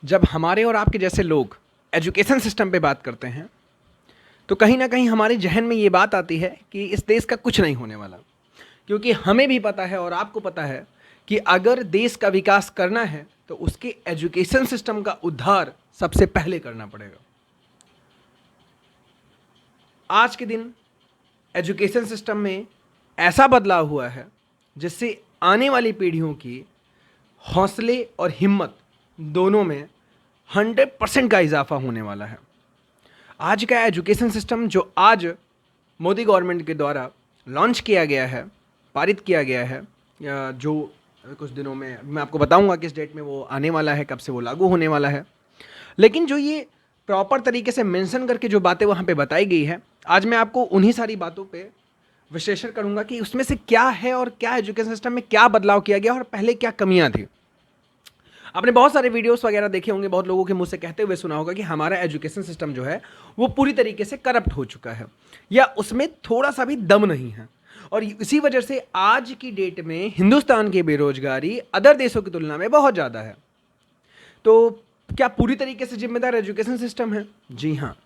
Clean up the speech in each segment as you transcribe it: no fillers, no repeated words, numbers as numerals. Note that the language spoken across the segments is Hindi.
जब हमारे और आपके जैसे लोग एजुकेशन सिस्टम पे बात करते हैं तो कहीं ना कहीं हमारे जहन में ये बात आती है कि इस देश का कुछ नहीं होने वाला। क्योंकि हमें भी पता है और आपको पता है कि अगर देश का विकास करना है तो उसके एजुकेशन सिस्टम का उद्धार सबसे पहले करना पड़ेगा। आज के दिन एजुकेशन सिस्टम में ऐसा बदलाव हुआ है जिससे आने वाली पीढ़ियों की हौसले और हिम्मत दोनों में 100% का इजाफा होने वाला है। आज का एजुकेशन सिस्टम जो आज मोदी गवर्नमेंट के द्वारा लॉन्च किया गया है, पारित किया गया है, या जो कुछ दिनों में मैं आपको बताऊंगा किस डेट में वो आने वाला है, कब से वो लागू होने वाला है। लेकिन जो ये प्रॉपर तरीके से मेंशन करके जो बातें वहाँ पे बताई गई है, आज मैं आपको उन्हीं सारी बातों पे विश्लेषण करूंगा कि उसमें से क्या है और क्या एजुकेशन सिस्टम में क्या बदलाव किया गया और पहले क्या कमियां थी। आपने बहुत सारे वीडियोस वगैरह देखे होंगे, बहुत लोगों के मुंह से कहते हुए सुना होगा कि हमारा एजुकेशन सिस्टम जो है वो पूरी तरीके से करप्ट हो चुका है या उसमें थोड़ा सा भी दम नहीं है। और इसी वजह से आज की डेट में हिंदुस्तान की बेरोजगारी अदर देशों की तुलना में बहुत ज़्यादा है। तो क्या पूरी तरीके से जिम्मेदार एजुकेशन सिस्टम है? जी हाँ।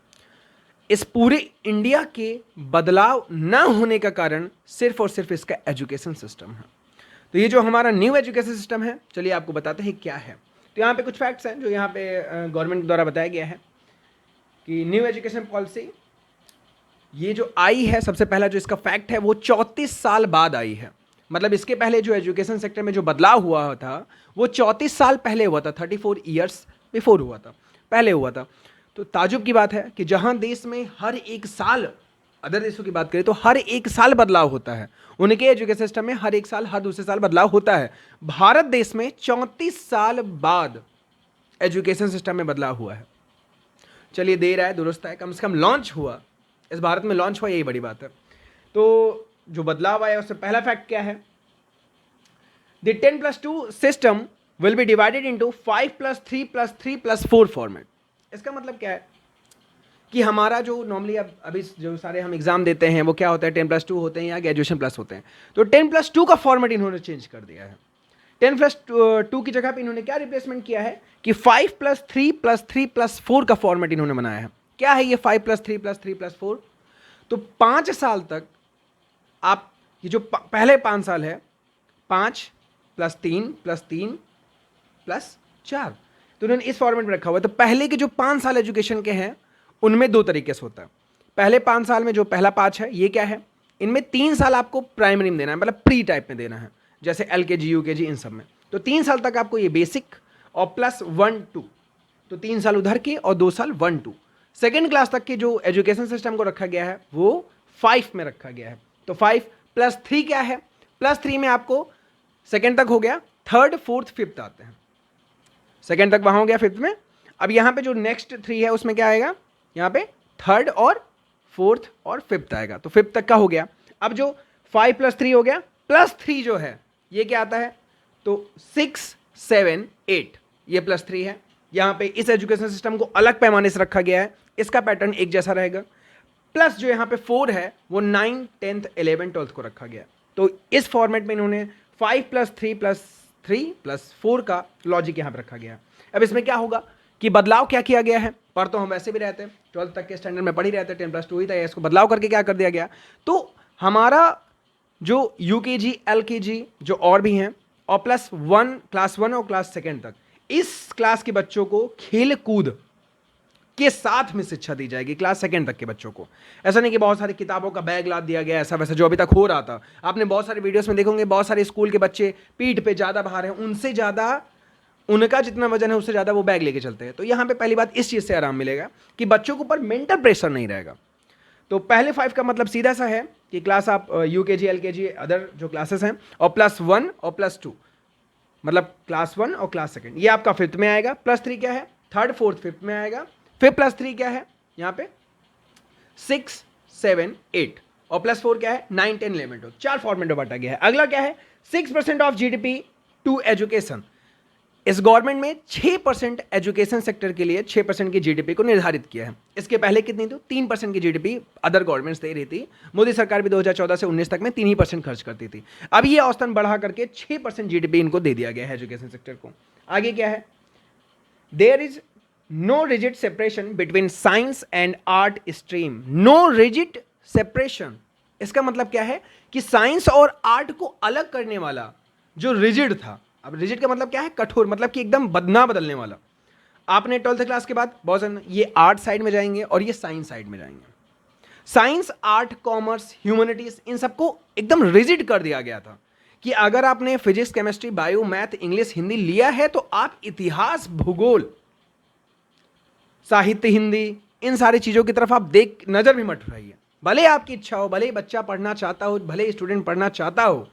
इस पूरे इंडिया के बदलाव न होने का कारण सिर्फ और सिर्फ इसका एजुकेशन सिस्टम है। तो ये जो हमारा न्यू एजुकेशन सिस्टम है, चलिए आपको बताते हैं क्या है। तो यहाँ पे कुछ फैक्ट्स हैं जो यहाँ पे गवर्नमेंट द्वारा बताया गया है कि न्यू एजुकेशन पॉलिसी ये जो आई है, सबसे पहला जो इसका फैक्ट है वो 34 साल बाद आई है। मतलब इसके पहले जो एजुकेशन सेक्टर में जो बदलाव हुआ था वो 34 साल पहले हुआ था, 34 ईयर्स बिफोर हुआ था, पहले हुआ था। तो ताजुब की बात है कि जहां देश में हर एक साल, अदर देशों की बात करें तो हर एक साल बदलाव होता है, उनके एजुकेशन सिस्टम में हर एक साल, हर दूसरे साल बदलाव होता है। भारत देश में 34 साल बाद एजुकेशन सिस्टम में बदलाव हुआ है। चलिए देर है दुरुस्त है, कम से कम लॉन्च हुआ, इस भारत में लॉन्च हुआ, यही बड़ी बात है। तो जो बदलाव आया उससे पहला फैक्ट क्या है? The 10+2 system will be divided into 5+3+3+4 format. इसका मतलब क्या है कि हमारा जो नॉर्मली अब अभी जो सारे हम एग्जाम देते हैं वो क्या होता है, 10+2 होते हैं या ग्रेजुएशन प्लस होते हैं। तो 10+2 का फॉर्मेट इन्होंने चेंज कर दिया है। 10+2 की जगह पे इन्होंने क्या रिप्लेसमेंट किया है कि 5+3+3+4 का फॉर्मेट इन्होंने बनाया है। क्या है ये 5+3+3+4? तो 5 साल तक आप ये जो पहले 5 साल है, 5+3+3+4, तो उन्होंने इस फॉर्मेट में रखा हुआ है। तो पहले के जो 5 साल एजुकेशन के हैं उनमें दो तरीके से होता है। पहले 5 साल में जो पहला 5 है ये क्या है, इनमें 3 साल आपको प्राइमरी में देना है, मतलब प्री टाइप में देना है, जैसे LKG UKG इन सब में। तो 3 साल तक आपको ये बेसिक और प्लस 1-2, तो 3 साल उधर के और 2 साल 1-2। सेकेंड क्लास तक के जो एजुकेशन सिस्टम को रखा गया है वो 5 में रखा गया है। तो 5+3 क्या है? +3 में आपको सेकेंड तक हो गया, थर्ड फोर्थ फिफ्थ आते हैं। सेकेंड तक वहां हो गया, फिफ्थ में। अब यहां पे जो नेक्स्ट 3 है उसमें क्या आएगा, यहाँ पे थर्ड और फोर्थ और फिफ्थ आएगा, तो फिफ्थ तक का हो गया। अब जो 5+3 हो गया, +3 जो है ये क्या आता है, तो 6, 7, 8, ये +3 है। यहाँ पे इस एजुकेशन सिस्टम को अलग पैमाने से रखा गया है, इसका पैटर्न एक जैसा रहेगा। प्लस जो यहाँ पे 4 है वो 9, 10th, 11th, 12th को रखा गया। तो इस फॉर्मेट में इन्होंने 5+3+3+4 का लॉजिक यहाँ पे रखा गया। अब इसमें क्या होगा कि बदलाव क्या किया गया है, पर तो हम वैसे भी रहते हैं 12th तक के स्टैंडर्ड में पढ़ ही रहते हैं, 10+2 ही था, इसको बदलाव करके क्या कर दिया गया। तो हमारा जो UKG LKG जो और भी हैं और +1, क्लास 1 और क्लास 2 तक, इस क्लास के बच्चों को खेल कूद के साथ में शिक्षा दी जाएगी, क्लास 2 तक के बच्चों को। ऐसा नहीं कि बहुत सारी किताबों का बैग लाद दिया गया, ऐसा वैसा जो अभी तक हो रहा था। आपने बहुत सारे वीडियोस में देखोगे, बहुत सारे स्कूल के बच्चे पीठ पे ज़्यादा भार है, उनसे ज़्यादा, उनका जितना वजन है उससे ज़्यादा वो बैग लेके चलते हैं। तो यहाँ पे पहली बात इस चीज़ से आराम मिलेगा कि बच्चों के ऊपर मेंटल प्रेशर नहीं रहेगा। तो पहले 5 का मतलब सीधा सा है कि क्लास आप UKG LKG अदर जो क्लासेस हैं और +1 और +2, मतलब क्लास 1 और क्लास 2, ये आपका फिफ्थ में आएगा। +3 क्या है, थर्ड फोर्थ फिफ्थ में आएगा। फिर +3 क्या है यहाँ पे, 6, 7, 8, और +4 क्या है, 9, 10, 11, 12, 4 फॉर्मेट में बांटा गया है। अगला क्या है, 6% ऑफ GDP टू एजुकेशन। इस गवर्नमेंट में 6% एजुकेशन सेक्टर के लिए 6% की GDP को निर्धारित किया है। इसके पहले कितनी थी, 3% की GDP अदर गवर्नमेंट्स दे रही थी। मोदी सरकार भी 2014 से 19 तक में 3% खर्च करती थी। अब ये औसतन बढ़ा करके 6% GDP इनको दे दिया गया है एजुकेशन सेक्टर को। आगे क्या है, there is no rigid separation between science and art stream. No rigid separation, इसका मतलब क्या है कि साइंस और आर्ट को अलग करने वाला जो रिजिड था, अब रिजिड का मतलब क्या है, कठोर, मतलब कि एकदम ना बदलने वाला। आपने 12th क्लास के बाद बहुत सारे ये आर्ट साइड में जाएंगे और ये साइंस साइड में जाएंगे। साइंस, आर्ट, कॉमर्स, ह्यूमैनिटीज, इन सबको एकदम रिजिड कर दिया गया था कि अगर आपने physics, chemistry, bio, math, English, Hindi लिया है तो आप इतिहास, भूगोल, साहित्य, हिंदी, इन सारी चीज़ों की तरफ आप नज़र भी मत उठाइए। भले आपकी इच्छा हो, भले बच्चा पढ़ना चाहता हो, भले स्टूडेंट पढ़ना चाहता हो,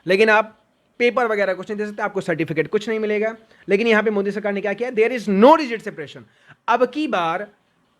लेकिन आप पेपर वगैरह कुछ नहीं दे सकते, आपको सर्टिफिकेट कुछ नहीं मिलेगा। लेकिन यहाँ पे मोदी सरकार ने क्या किया, there is no rigid separation. अब की बार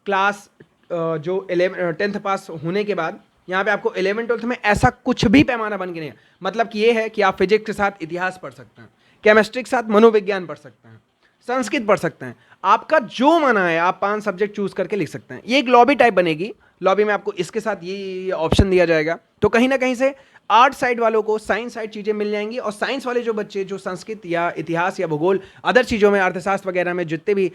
क्लास जो 10th पास होने के बाद यहाँ पे आपको 11th 12th में ऐसा कुछ भी पैमाना बन के नहीं है। मतलब कि ये है कि आप फिजिक्स के साथ इतिहास पढ़ सकते हैं, केमिस्ट्री के साथ मनोविज्ञान पढ़ सकते हैं, संस्कृत पढ़ सकते हैं, आपका जो मन आए आप 5 सब्जेक्ट चूज करके लिख सकते हैं। ये एक लॉबी टाइप बनेगी, लॉबी में आपको इसके साथ ये ऑप्शन दिया जाएगा। तो कहीं ना कहीं से आर्ट साइड वालों को साइंस साइड चीज़ें मिल जाएंगी, और साइंस वाले जो बच्चे जो संस्कृत या इतिहास या भूगोल अदर चीज़ों में, अर्थशास्त्र वगैरह में जितने भी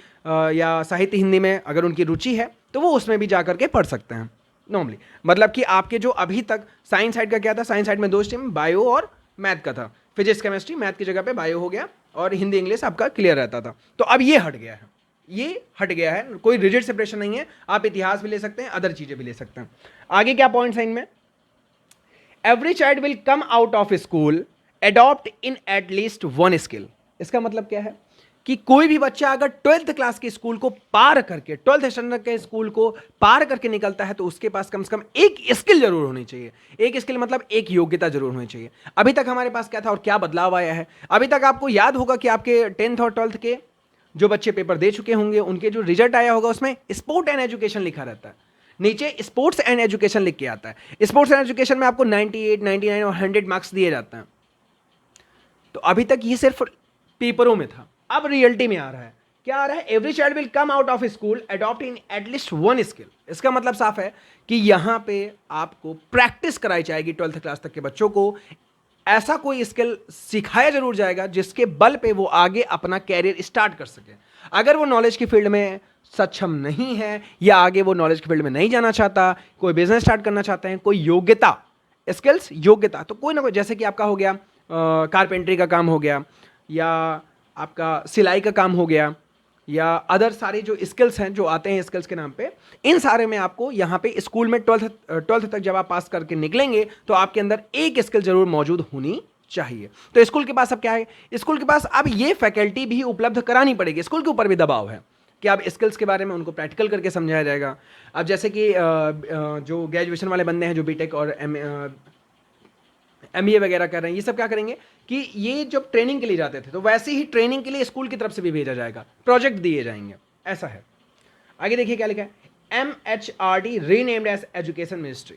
या साहित्य, हिंदी में अगर उनकी रुचि है तो वो उसमें भी जा करके पढ़ सकते हैं नॉर्मली। मतलब कि आपके जो अभी तक साइंस साइड का क्या था, साइंस साइड में 2 स्ट्रीम बायो और मैथ का था, फिजिक्स केमिस्ट्री, मैथ की जगह पे बायो हो गया और हिंदी इंग्लिश आपका क्लियर रहता था। तो अब ये हट गया है, ये हट गया है, कोई रिजिड सेपरेशन नहीं है, आप इतिहास भी ले सकते हैं, अदर चीज़ें भी ले सकते हैं। आगे क्या पॉइंट है इनमें, every child will come out of school adopt in at least 1 skill. इसका मतलब क्या है कि कोई भी बच्चा अगर 12th क्लास के स्कूल को पार करके, 12th स्टैंडर्ड के स्कूल को पार करके निकलता है तो उसके पास कम से कम एक स्किल जरूर होनी चाहिए। एक स्किल मतलब एक योग्यता जरूर होनी चाहिए। अभी तक हमारे पास क्या था और क्या बदलाव आया है, अभी तक आपको याद होगा कि आपके 10th और 12th के जो बच्चे पेपर दे चुके होंगे उनके जो रिजल्ट आया होगा उसमें स्पोर्ट एंड एजुकेशन लिखा रहता है, नीचे स्पोर्ट्स एंड एजुकेशन लिख के आता है। स्पोर्ट्स एंड एजुकेशन में आपको 98, 99 और 100 मार्क्स दिए जाते हैं। तो अभी तक ये सिर्फ पेपरों में था, अब रियलिटी में आ रहा है। क्या आ रहा है, every child will come out of school adopt in at least 1 skill. इसका मतलब साफ है कि यहां पे आपको प्रैक्टिस कराई जाएगी 12th क्लास तक के बच्चों को, ऐसा कोई स्किल सिखाया जरूर जाएगा जिसके बल पे वो आगे अपना कैरियर स्टार्ट कर सके। अगर वो नॉलेज की फील्ड में सक्षम नहीं है या आगे वो नॉलेज की फील्ड में नहीं जाना चाहता, कोई बिजनेस स्टार्ट करना चाहते हैं, कोई योग्यता, स्किल्स, योग्यता, तो कोई ना कोई, जैसे कि आपका हो गया कारपेंटरी का काम हो गया, या आपका सिलाई का काम हो गया, या अदर सारे जो स्किल्स हैं जो आते हैं स्किल्स के नाम पे, इन सारे में आपको यहाँ पे स्कूल में 12th तक जब आप पास करके निकलेंगे तो आपके अंदर एक स्किल जरूर मौजूद होनी चाहिए। तो स्कूल के पास अब क्या है, स्कूल के पास अब ये फैकल्टी भी उपलब्ध करानी पड़ेगी। स्कूल के ऊपर भी दबाव है कि अब स्किल्स के बारे में उनको प्रैक्टिकल करके समझाया जाएगा। अब जैसे कि जो ग्रेजुएशन वाले बंदे हैं जो बीटेक और MBA वगैरह कर रहे हैं, ये सब क्या करेंगे कि ये जब ट्रेनिंग के लिए जाते थे तो वैसे ही ट्रेनिंग के लिए स्कूल की तरफ से भी भेजा जाएगा, प्रोजेक्ट दिए जाएंगे, ऐसा है। आगे देखिए क्या लिखा है, MHRD renamed as education ministry.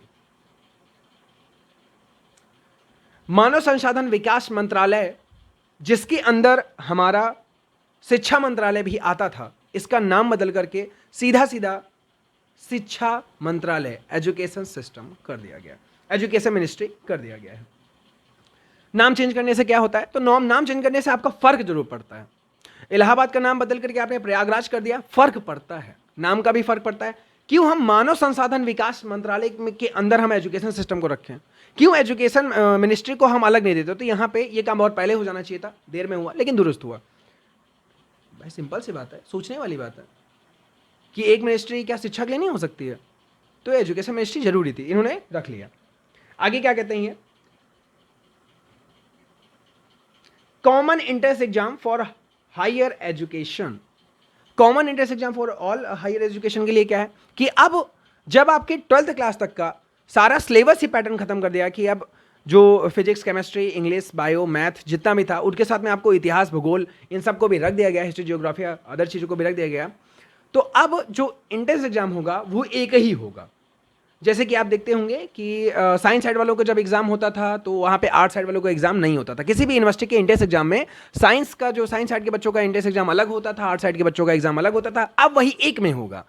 मानव संसाधन विकास मंत्रालय, जिसके अंदर हमारा शिक्षा मंत्रालय भी आता था, इसका नाम बदल करके सीधा सीधा शिक्षा मंत्रालय, एजुकेशन सिस्टम कर दिया गया, एजुकेशन मिनिस्ट्री कर दिया गया है। नाम चेंज करने से क्या होता है, तो नाम चेंज करने से आपका फर्क जरूर पड़ता है। इलाहाबाद का नाम बदल करके आपने प्रयागराज कर दिया, फर्क पड़ता है, नाम का भी फर्क पड़ता है। क्यों हम मानव संसाधन विकास मंत्रालय के अंदर हम एजुकेशन सिस्टम को रखें, क्यों एजुकेशन मिनिस्ट्री को हम अलग नहीं देते। तो यहाँ पे ये काम बहुत पहले हो जाना चाहिए था, देर में हुआ लेकिन दुरुस्त हुआ। भाई सिंपल सी बात है, सोचने वाली बात है कि एक मिनिस्ट्री क्या शिक्षा के लिए नहीं हो सकती है, तो एजुकेशन मिनिस्ट्री जरूरी थी, इन्होंने रख लिया। आगे क्या कहते हैं, common entrance exam for higher education. Common entrance exam for all higher education के लिए क्या है कि अब जब आपके 12th क्लास तक का सारा सिलेबस ही पैटर्न खत्म कर दिया कि अब जो physics, chemistry, English, bio, math जितना भी था उनके साथ में आपको इतिहास, भूगोल, इन सबको भी रख दिया गया, हिस्ट्री, जियोग्राफी, अदर चीज़ों को भी रख दिया गया। तो अब जो एंट्रेंस एग्जाम होगा वो एक ही होगा। जैसे कि आप देखते होंगे कि साइंस साइड वालों को जब एग्जाम होता था तो वहाँ पे आर्ट साइड वालों को एग्जाम नहीं होता था। किसी भी यूनिवर्सिटी के एंट्रेंस एग्जाम में साइंस साइड के बच्चों का एंट्रेंस एग्जाम अलग होता था, आर्ट साइड के बच्चों का एग्जाम अलग होता था। अब वही एक में होगा।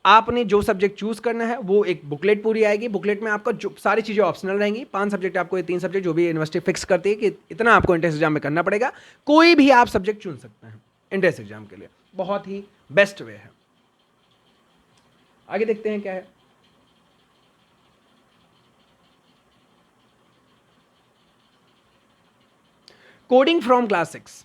आपने जो सब्जेक्ट चूज करना है वो एक बुकलेट पूरी आएगी, बुकलेट में आपका जो सारी चीज़ें ऑप्शनल रहेंगी। 5 सब्जेक्ट आपको, 3 सब्जेक्ट जो भी यूनिवर्सिटी फिक्स करती है कि इतना आपको एंट्रेंस एग्जाम में करना पड़ेगा, कोई भी आप सब्जेक्ट चुन सकते हैं एंट्रेंस एग्जाम के लिए। बहुत ही बेस्ट वे है। आगे देखते हैं क्या है। Coding from class 6।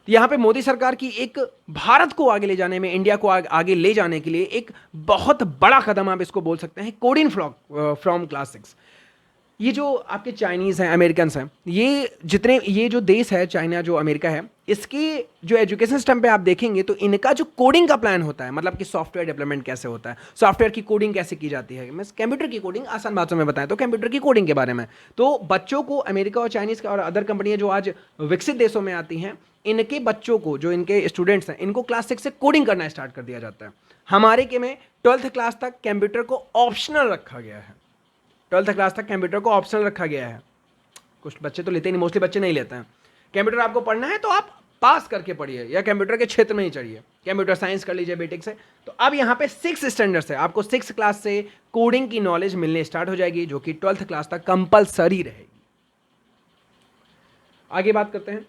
यहां पे मोदी सरकार की एक भारत को आगे ले जाने में, इंडिया को आगे ले जाने के लिए एक बहुत बड़ा कदम आप इसको बोल सकते हैं, कोडिंग फ्रॉम क्लास 6। ये जो आपके चाइनीज़ हैं, अमेरिकन्स हैं, ये जो देश है चाइना, जो अमेरिका है, इसके जो एजुकेशन सिस्टम पे आप देखेंगे तो इनका जो कोडिंग का प्लान होता है, मतलब कि सॉफ्टवेयर डेवलपमेंट कैसे होता है, सॉफ्टवेयर की कोडिंग कैसे की जाती है, मैं कंप्यूटर की कोडिंग आसान बातों में बताएं तो कंप्यूटर की कोडिंग के बारे में, तो बच्चों को अमेरिका और चाइनीज़ और अदर कंपनियां जो आज विकसित देशों में आती हैं, इनके बच्चों को, जो इनके स्टूडेंट्स हैं, इनको क्लास 6 से कोडिंग करना स्टार्ट कर दिया जाता है। हमारे के में 12th क्लास तक कंप्यूटर को ऑप्शनल रखा गया है। 12th क्लास तक कंप्यूटर को ऑप्शनल रखा गया है। कुछ बच्चे तो लेते नहीं, मोस्टली बच्चे नहीं लेते हैं। कंप्यूटर आपको पढ़ना है तो आप पास करके पढ़िए या कंप्यूटर के क्षेत्र में ही चढ़िए, कंप्यूटर साइंस कर लीजिए बीटेक से। तो अब यहाँ पे 6 स्टैंडर्ड से आपको 6 क्लास से कोडिंग की नॉलेज मिलने स्टार्ट हो जाएगी, जो कि 12th क्लास तक कंपलसरी रहेगी। आगे बात करते हैं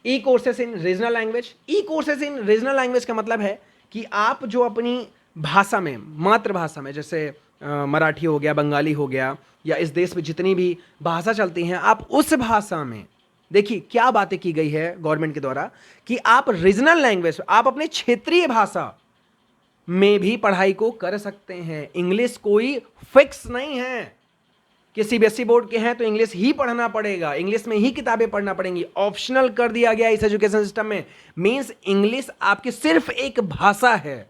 e courses in regional language. E courses in regional language का मतलब है कि आप जो अपनी भाषा में, मातृभाषा में, जैसे मराठी हो गया, बंगाली हो गया, या इस देश में जितनी भी भाषा चलती हैं, आप उस भाषा में, देखिए क्या बातें की गई है गवर्नमेंट के द्वारा कि आप रीजनल लैंग्वेज, आप अपने क्षेत्रीय भाषा में भी पढ़ाई को कर सकते हैं। इंग्लिश कोई फिक्स नहीं है कि सीबीएसई बोर्ड के हैं तो इंग्लिश ही पढ़ना पड़ेगा, इंग्लिश में ही किताबें पढ़ना पड़ेंगी, ऑप्शनल कर दिया गया इस एजुकेशन सिस्टम में। मीन्स इंग्लिश आपकी सिर्फ एक भाषा है,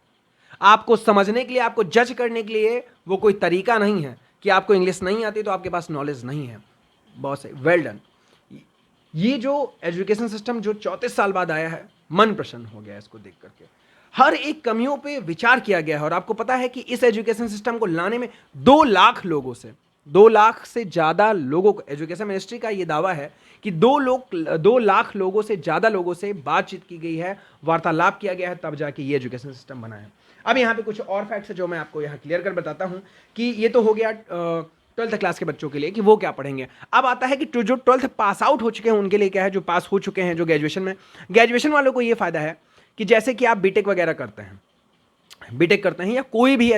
आपको समझने के लिए, आपको जज करने के लिए वो कोई तरीका नहीं है कि आपको इंग्लिश नहीं आती तो आपके पास नॉलेज नहीं है। बहुत सही, वेल डन। ये जो एजुकेशन सिस्टम जो 34 साल बाद आया है, मन प्रसन्न हो गया इसको देख करके। हर एक कमियों पे विचार किया गया है, और आपको पता है कि इस एजुकेशन सिस्टम को लाने में 2 लाख लोगों से, 2 लाख से ज़्यादा लोगों को, एजुकेशन मिनिस्ट्री का ये दावा है कि 2 लाख लोगों से ज़्यादा लोगों से बातचीत की गई है, वार्तालाप किया गया है, तब जाके ये एजुकेशन सिस्टम बना है। अब यहाँ पे कुछ और फैक्ट्स है जो मैं आपको यहाँ क्लियर कर बताता हूँ कि ये तो हो गया 12th क्लास के बच्चों के लिए कि वो क्या पढ़ेंगे। अब आता है कि जो 12th पास आउट हो चुके हैं उनके लिए क्या है, जो पास हो चुके हैं, जो ग्रेजुएशन में, ग्रेजुएशन वालों को ये फ़ायदा है कि जैसे कि आप बीटेक वगैरह करते हैं, बीटेक करते हैं या कोई भी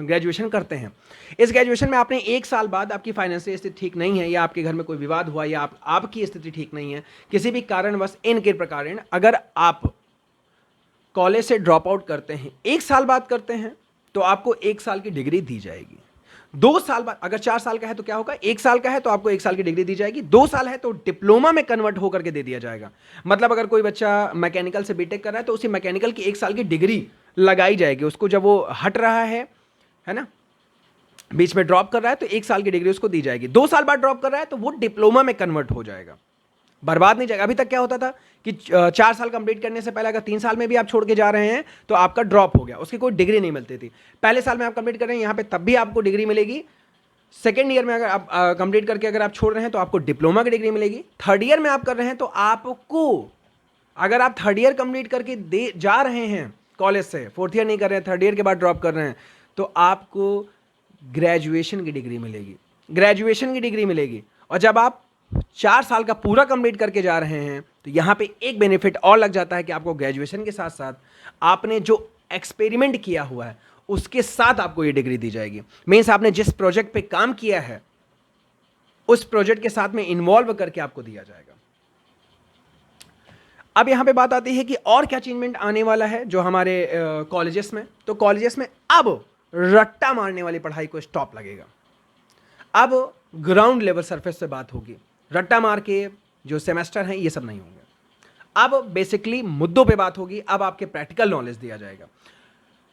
ग्रेजुएशन करते हैं, इस ग्रेजुएशन में आपने 1 साल बाद आपकी फाइनेंशियल स्थिति ठीक नहीं है, या आपके घर में कोई विवाद हुआ, या आपकी स्थिति ठीक नहीं है, किसी भी कारणवश, इनके प्रकार, अगर आप कॉलेज से ड्रॉप आउट करते हैं, 1 साल बाद करते हैं, तो आपको 1 साल की डिग्री दी जाएगी। 2 साल बाद, अगर 4 साल का है तो क्या होगा, 1 साल का है तो आपको 1 साल की डिग्री दी जाएगी, 2 साल है तो डिप्लोमा में कन्वर्ट होकर के दे दिया जाएगा। मतलब अगर कोई बच्चा मैकेनिकल से बीटेक कर रहा है तो उसी मैकेनिकल की 1 साल की डिग्री लगाई जाएगी उसको, जब वो हट रहा है ना, बीच में ड्रॉप कर रहा है तो 1 साल की डिग्री उसको दी जाएगी। 2 साल बाद ड्रॉप कर रहा है तो वो डिप्लोमा में कन्वर्ट हो जाएगा, बर्बाद नहीं जाएगा। अभी तक क्या होता था कि 4 साल कंप्लीट करने से पहले अगर 3 साल में भी आप छोड़ के जा रहे हैं तो आपका ड्रॉप हो गया, उसकी कोई डिग्री नहीं मिलती थी। पहले साल में आप कंप्लीट कर रहे हैं यहाँ पे, तब भी आपको डिग्री मिलेगी। सेकेंड ईयर में अगर आप कंप्लीट करके अगर आप छोड़ रहे हैं तो आपको डिप्लोमा की डिग्री मिलेगी। थर्ड ईयर में आप कर रहे हैं तो आपको, अगर आप थर्ड ईयर कंप्लीट करके जा रहे हैं कॉलेज से, 4th ईयर नहीं कर रहे हैं, थर्ड ईयर के बाद ड्रॉप कर रहे हैं, तो आपको ग्रेजुएशन की डिग्री मिलेगी, ग्रेजुएशन की डिग्री मिलेगी। और जब आप 4 साल का पूरा कंप्लीट करके जा रहे हैं तो यहाँ पे एक बेनिफिट और लग जाता है कि आपको ग्रेजुएशन के साथ साथ आपने जो एक्सपेरिमेंट किया हुआ है उसके साथ आपको ये डिग्री दी जाएगी। मीन्स आपने जिस प्रोजेक्ट पे काम किया है उस प्रोजेक्ट के साथ में इन्वॉल्व करके आपको दिया जाएगा। अब यहाँ पे बात आती है कि और क्या चेंजमेंट आने वाला है जो हमारे कॉलेजेस में, तो कॉलेजेस में अब रट्टा मारने वाली पढ़ाई को स्टॉप लगेगा। अब ग्राउंड लेवल सरफेस से बात होगी, रट्टा मार के जो सेमेस्टर हैं ये सब नहीं होंगे। अब बेसिकली मुद्दों पे बात होगी, अब आपके प्रैक्टिकल नॉलेज दिया जाएगा।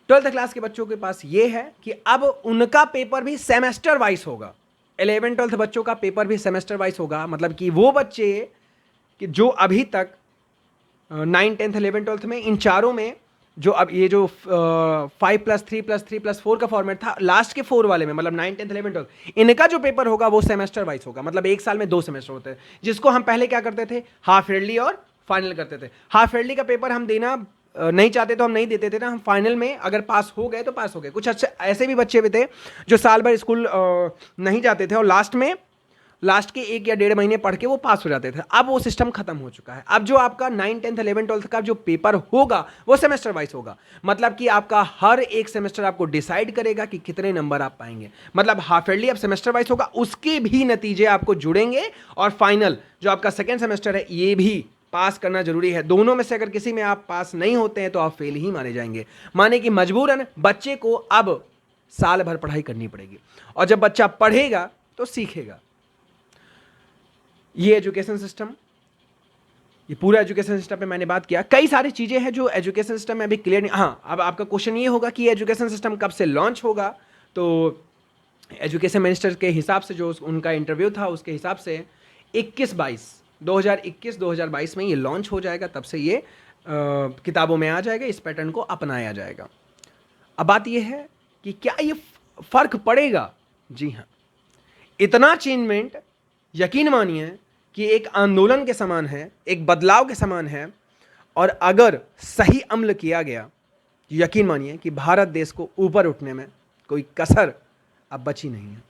12th क्लास के बच्चों के पास ये है कि अब उनका पेपर भी सेमेस्टर वाइज होगा। 11th 12th बच्चों का पेपर भी सेमेस्टर वाइज होगा, मतलब कि वो बच्चे कि जो अभी तक 9th 10th 11th 12th में, इन चारों में जो अब ये जो 5+3+3+4 का फॉर्मेट था, लास्ट के 4 वाले में, मतलब 9th 10th 11th 12th, इनका जो पेपर होगा वो सेमेस्टर वाइज होगा। मतलब 1 साल में 2 सेमेस्टर होते हैं, जिसको हम पहले क्या करते थे, हाफ ईयरली और फाइनल करते थे। हाफ ईयरली का पेपर हम देना नहीं चाहते तो हम नहीं देते थे ना, हम फाइनल में अगर पास हो गए तो पास हो गए। कुछ अच्छे ऐसे भी बच्चे भी थे जो साल भर स्कूल नहीं जाते थे और लास्ट में लास्ट के 1 या 1.5 महीने पढ़ के वो पास हो जाते थे। अब वो सिस्टम खत्म हो चुका है। अब जो आपका 9, 10th, 11, 12th का जो पेपर होगा वो सेमेस्टर वाइज होगा। मतलब कि आपका हर एक सेमेस्टर आपको डिसाइड करेगा कि कितने नंबर आप पाएंगे। मतलब हाफ ईयरली अब सेमेस्टर वाइज होगा, उसके भी नतीजे आपको जुड़ेंगे और फाइनल जो आपका सेकेंड सेमेस्टर है ये भी पास करना जरूरी है। दोनों में से अगर किसी में आप पास नहीं होते हैं तो आप फेल ही माने जाएंगे। माने कि मजबूरन बच्चे को अब साल भर पढ़ाई करनी पड़ेगी और जब बच्चा पढ़ेगा तो सीखेगा। ये एजुकेशन सिस्टम, ये पूरा एजुकेशन सिस्टम पे मैंने बात किया। कई सारी चीजें हैं जो एजुकेशन सिस्टम में अभी क्लियर नहीं। हाँ, अब आपका क्वेश्चन ये होगा कि एजुकेशन सिस्टम कब से लॉन्च होगा। तो एजुकेशन मिनिस्टर के हिसाब से जो उनका इंटरव्यू था उसके हिसाब से 2021-22 में ये लॉन्च हो जाएगा, तब से ये किताबों में आ जाएगा, इस पैटर्न को अपनाया जाएगा। अब बात ये है कि क्या ये फर्क पड़ेगा? जी हाँ, इतना चेंजमेंट यकीन मानिए कि एक आंदोलन के समान है, एक बदलाव के समान है, और अगर सही अमल किया गया यकीन मानिए कि भारत देश को ऊपर उठने में कोई कसर अब बची नहीं है।